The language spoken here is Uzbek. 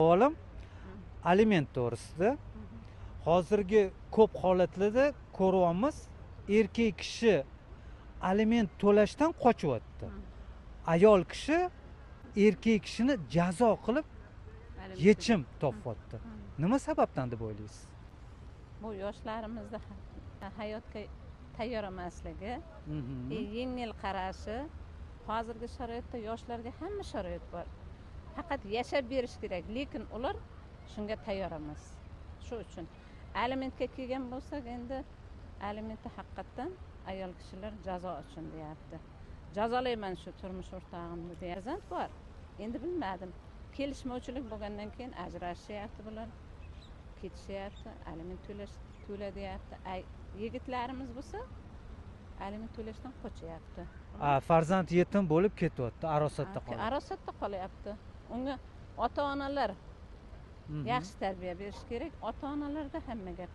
Savolim aliment to'g'risida. Hozirgi ko'p holatlarda ko'ryapmiz, erkak kishi aliment to'lashdan qochyapti. Ayol kishi erkak kishini jazo qilib yechim topyapti. Nima sababdan deb o'ylaysiz? Bu yoshlarimizni hayotga tayyor emasligi, yengil qarashi. Hozirgi sharoitda yoshlarga hamma sharoit bor. Faqat yashab berish kerak, lekin ular shunga tayyor emas. Shu uchun alimentga kelgan bo'lsak, endi alimentni haqiqatan ayol kishilar jazo uchun deyapti. Jazolayman shu turmush o'rtog'imni deyazant bor. Endi bilmadim. Kelishmovchilik bo'lgandan keyin ajrashyapti bular. Ketishyapti, aliment to'la deyapti. Yigitlarimiz bo'lsa aliment to'lashdan qochyapti. Farzand yetim bo'lib ketyapti, arosatda qolyapti. Arosatda qolyapti. Unga ota-onalar yaxshi tarbiya berish kerak. Ota-onalarda hamma gap.